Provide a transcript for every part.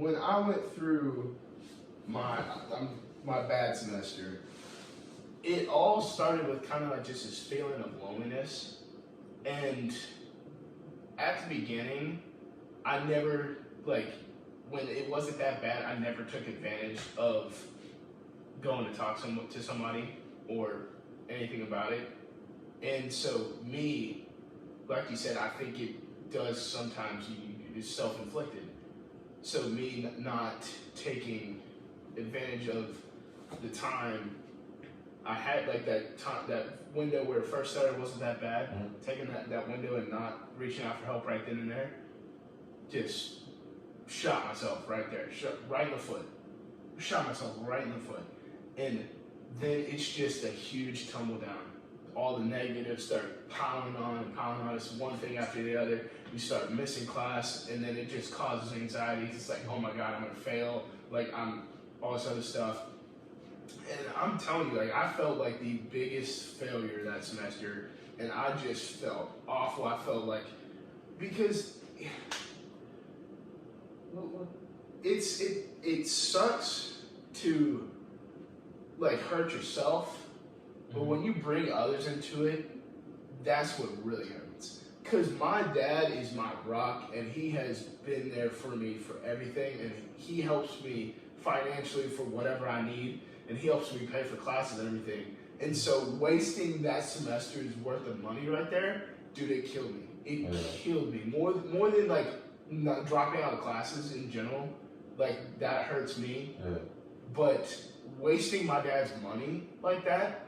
when I went through my bad semester, it all started with kind of like just this feeling of loneliness. And at the beginning, I never, like, when it wasn't that bad, I never took advantage of going to talk to somebody or anything about it. And so me, like you said, I think it does sometimes, it's self-inflicted. So me not taking advantage of the time I had, like that window where it first started wasn't that bad, taking that window and not reaching out for help right then and there, just shot myself right there, right in the foot. Shot myself right in the foot. And then it's just a huge tumble down. All the negatives start piling on. It's one thing after the other. You start missing class, and then it just causes anxiety. It's like, oh my God, I'm gonna fail. Like, I'm all this other stuff. And I'm telling you, like, I felt like the biggest failure that semester, and I just felt awful. I felt like, because it sucks to like hurt yourself, but when you bring others into it, that's what really hurts. Because my dad is my rock, and he has been there for me for everything, and he helps me financially for whatever I need, and he helps me pay for classes and everything. And so wasting that semester's worth of money right there, dude, it killed me. It killed me. More than like not dropping out of classes in general, like that hurts me. But wasting my dad's money like that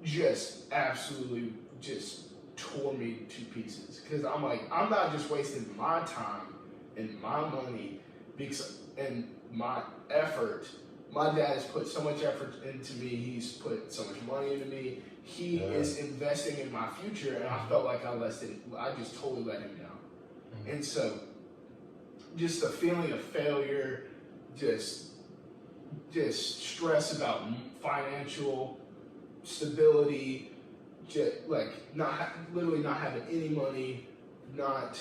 just absolutely just tore me to pieces. Because I'm like, I'm not just wasting my time and my money and my effort. My dad has put so much effort into me. He's put so much money into me. He is investing in my future, and I felt like I just totally let him down. And so, just a feeling of failure, just stress about financial stability, just like literally not having any money, not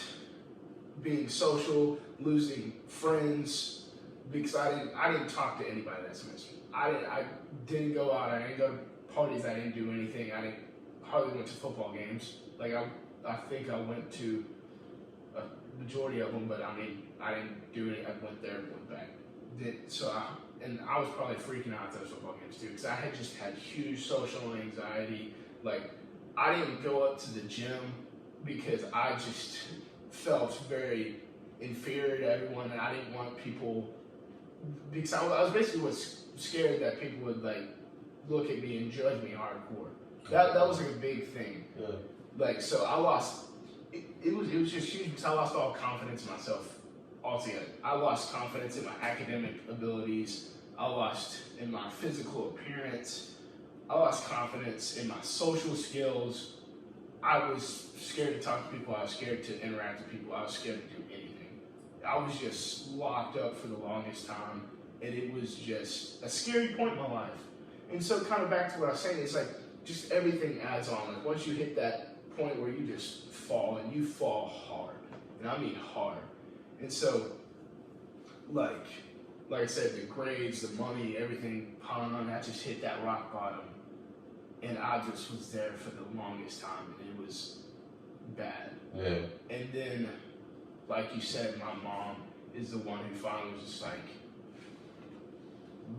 being social, losing friends. Because I didn't talk to anybody that semester. I didn't go out. I didn't go to parties. I didn't do anything. I hardly went to football games. Like I think I went to a majority of them, but I mean I didn't do any. I went there, went back. I was probably freaking out at those football games too, because I had just had huge social anxiety. Like I didn't go up to the gym because I just felt very inferior to everyone, and I didn't want people. Because I was basically scared that people would like look at me and judge me hardcore. That was like a big thing. Like so, I lost. It was just huge because I lost all confidence in myself altogether. I lost confidence in my academic abilities. I lost in my physical appearance. I lost confidence in my social skills. I was scared to talk to people. I was scared to interact with people. I was scared to do anything. I was just locked up for the longest time, and it was just a scary point in my life. And so kind of back to what I was saying, it's like just everything adds on. Like once you hit that point where you just fall, and you fall hard, and I mean hard. And so like I said, the grades, the money, everything piling on, I just hit that rock bottom. And I just was there for the longest time, and it was bad. And then, like you said, my mom is the one who finally was just like,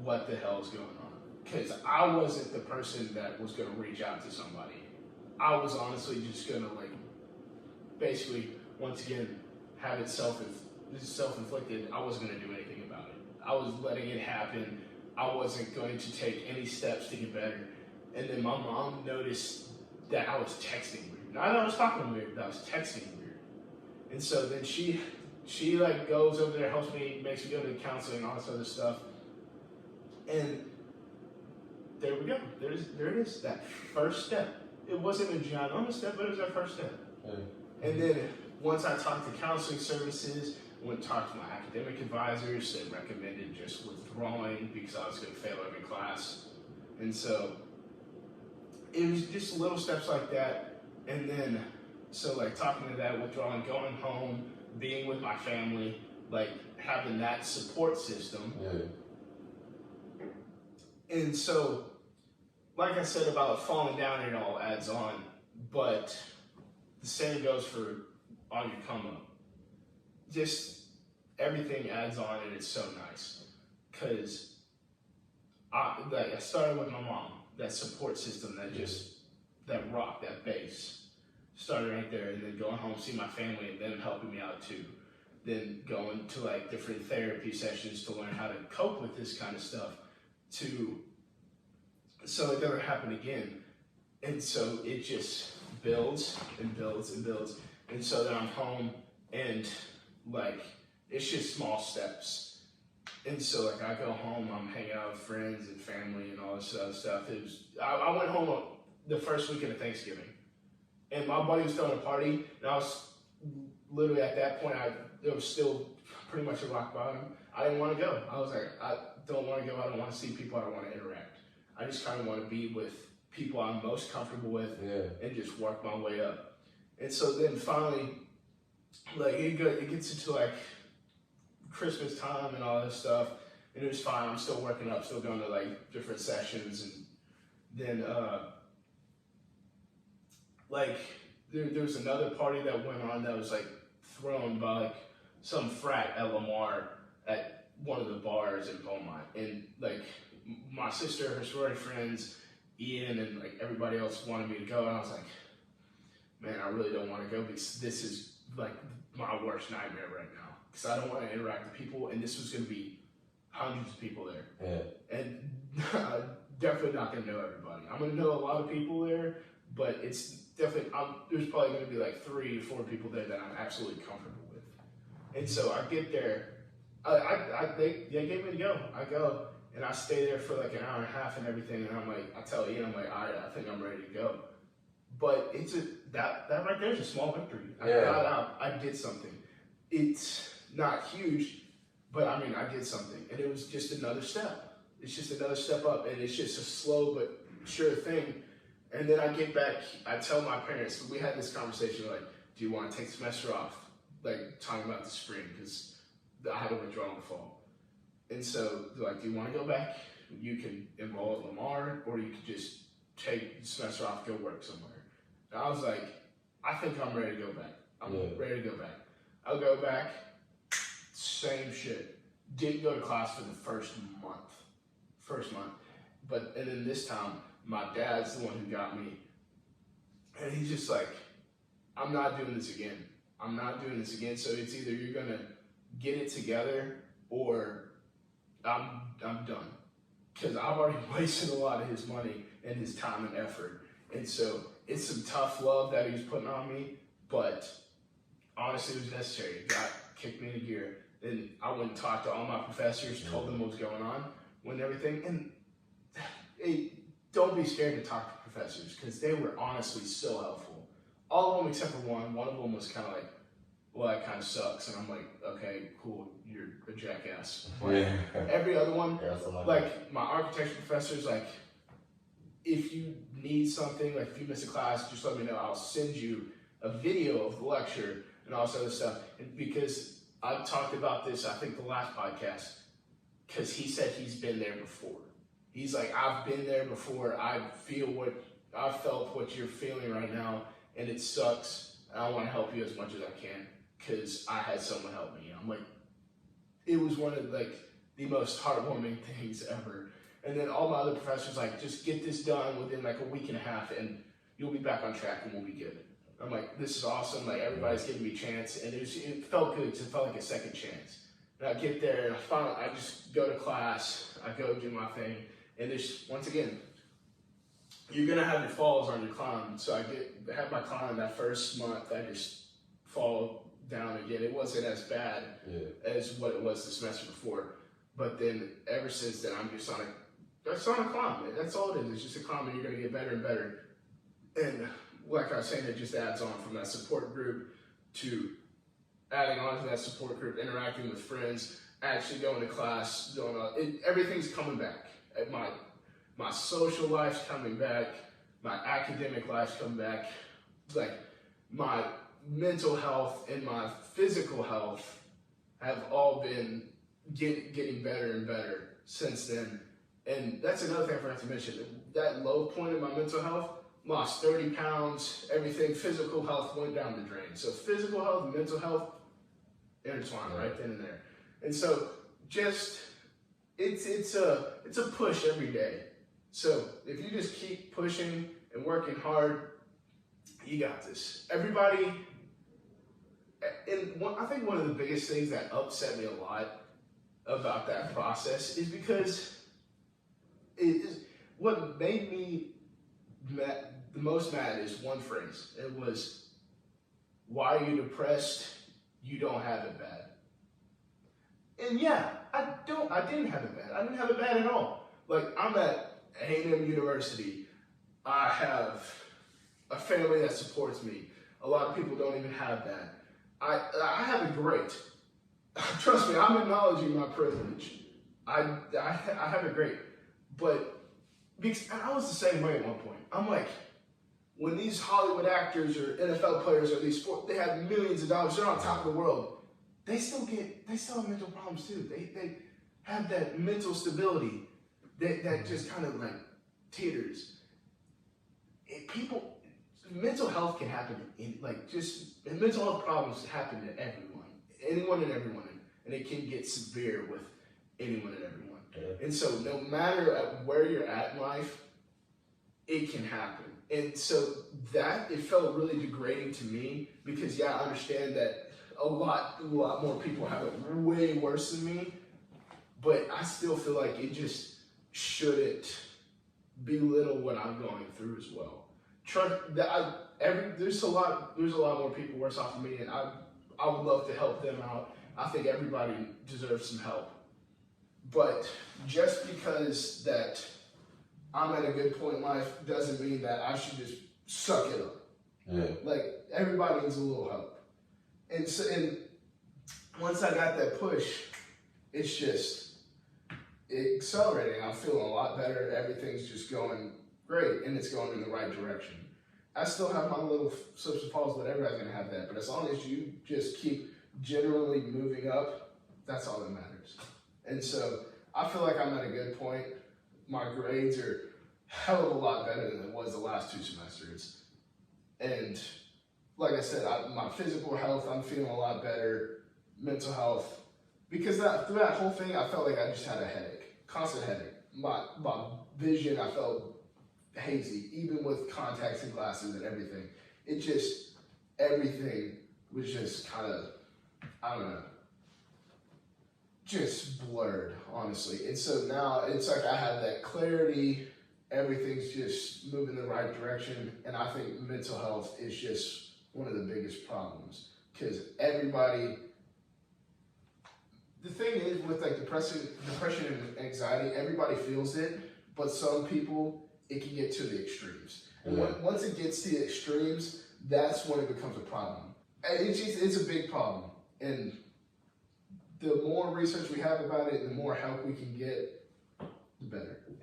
what the hell is going on? Because I wasn't the person that was going to reach out to somebody. I was honestly just going to like, basically, once again, have it self-inflicted. I wasn't going to do anything about it. I was letting it happen. I wasn't going to take any steps to get better. And then my mom noticed that I was texting weird. Not that I was talking weird, but I was texting weird. And so then she like goes over there, helps me, makes me go to counseling, all this other stuff. And there we go. There it is, that first step. It wasn't a ginormous step, but it was that first step. And then once I talked to counseling services, went and talked to my academic advisors, they recommended just withdrawing because I was going to fail every class. And so it was just little steps like that. And then, so like talking to that, withdrawing, going home, being with my family, like having that support system. And so, like I said about falling down, it all adds on, but the same goes for on your come up. Just everything adds on, and it's so nice. Because I started with my mom, that support system, that rock, that base. Started right there, and then going home, see my family, and them helping me out too. Then going to like different therapy sessions to learn how to cope with this kind of stuff, so it doesn't happen again. And so it just builds and builds and builds. And so then I'm home, and like it's just small steps. And so like I go home, I'm hanging out with friends and family and all this other stuff. I went home the first weekend of Thanksgiving, and my buddy was throwing a party, and I was literally at that point, it was still pretty much a rock bottom. I didn't want to go. I was like, I don't want to go. I don't want to see people. I don't want to interact. I just kind of want to be with people I'm most comfortable with, and just work my way up. And so then finally, like it gets into like Christmas time and all this stuff, and it was fine. I'm still working up, still going to like different sessions, and then like there was another party that went on that was like thrown by like some frat at Lamar at one of the bars in Beaumont, and like my sister, her sorority friends, Ian, and like everybody else wanted me to go, and I was like, man, I really don't want to go because this is like my worst nightmare right now, because I don't want to interact with people, and this was going to be hundreds of people there, and I'm definitely not going to know everybody. I'm going to know a lot of people there, but it's definitely, there's probably going to be like 3 or 4 people there that I'm absolutely comfortable with. And so I get there, they gave me to go. I go, and I stay there for like an hour and a half and everything, and I'm like, I tell Ian, I'm like, all right, I think I'm ready to go. But that right there is a small victory. I got out, I did something. It's not huge, but I mean, I did something, and it was just another step. It's just another step up, and it's just a slow but sure thing. And then I get back, I tell my parents, we had this conversation like, do you want to take the semester off? Like, talking about the spring, because I had to withdraw in the fall. And so they're like, do you want to go back? You can enroll at Lamar, or you could just take the semester off, go work somewhere. And I was like, I think I'm ready to go back. I'm ready to go back. I'll go back, same shit. Didn't go to class for the first month. And then this time, my dad's the one who got me. And he's just like, I'm not doing this again. So it's either you're gonna get it together, or I'm done. Because I've already wasted a lot of his money and his time and effort. And so it's some tough love that he was putting on me, but honestly, it was necessary. It kicked me into gear. Then I went and talked to all my professors, told them what was going on, and everything. And don't be scared to talk to professors, because they were honestly so helpful. All of them except for one. One of them was kind of like, well, that kind of sucks. And I'm like, okay, cool, you're a jackass. Every other one, like my architecture professor's like, if you need something, like if you miss a class, just let me know. I'll send you a video of the lecture and all this other stuff. And because I talked about this, I think the last podcast, because he said he's been there before. He's like, I've been there before. I felt what you're feeling right now, and it sucks. And I want to help you as much as I can, because I had someone help me. I'm like, it was one of like the most heartwarming things ever. And then all my other professors like, just get this done within like a week and a half, and you'll be back on track, and we'll be good. I'm like, this is awesome. Like, everybody's giving me a chance, and it felt good, because it felt like a second chance. And I get there, and I just go to class, I go do my thing, and there's, once again, you're gonna have your falls on your climb. So I have my climb that first month, I just fall down again. It wasn't as bad as what it was the semester before, but then ever since then, I'm just on a climb. That's all it is. It's just a climb, and you're gonna get better and better. And like I was saying, it just adds on from that support group to adding on to that support group, interacting with friends, actually going to class, everything's coming back. My social life's coming back, my academic life's coming back, like my mental health and my physical health have all been getting better and better since then. And that's another thing I forgot to mention. That low point in my mental health, lost 30 pounds, everything, physical health went down the drain. So physical health and mental health intertwined right then and there. And so just, it's a push every day. So if you just keep pushing and working hard, you got this. Everybody, and I think one of the biggest things that upset me a lot about that process is because what made me the most mad is one phrase. It was, "Why are you depressed? You don't have it bad." And yeah, I didn't have it bad. I didn't have it bad at all. Like, I'm at A&M University. I have a family that supports me. A lot of people don't even have that. I have it great. Trust me, I'm acknowledging my privilege. I have it great. But because I was the same way at one point. I'm like, when these Hollywood actors or NFL players or these sports, they have millions of dollars, they're on top of the world. They still have mental problems too. They have that mental stability that just kind of like teeters. Mental health can happen mental health problems happen to anyone and everyone, and it can get severe with anyone and everyone. Yeah. And so no matter where you're at in life, it can happen. And so it felt really degrading to me because I understand that a lot more people have it way worse than me, but I still feel like it just shouldn't belittle what I'm going through as well. There's a lot more people worse off than me, and I would love to help them out. I think everybody deserves some help. But just because that I'm at a good point in life doesn't mean that I should just suck it up. Yeah. Like, everybody needs a little help. And once I got that push, it's just accelerating. I'm feeling a lot better. Everything's just going great, and it's going in the right direction. I still have my little slips and falls, but everybody's gonna have that. But as long as you just keep generally moving up, that's all that matters. And so I feel like I'm at a good point. My grades are a hell of a lot better than it was the last 2 semesters. And like I said, my physical health, I'm feeling a lot better. Mental health, because through that whole thing, I felt like I just had a headache, constant headache. My vision, I felt hazy, even with contacts and glasses and everything. Everything was just kind of, I don't know, just blurred, honestly. And so now it's like I have that clarity, everything's just moving in the right direction, and I think mental health is just one of the biggest problems, because the thing is with like depression and anxiety, everybody feels it, but some people, it can get to the extremes. And once it gets to the extremes, that's when it becomes a problem. And it's a big problem. And the more research we have about it, the more help we can get, the better.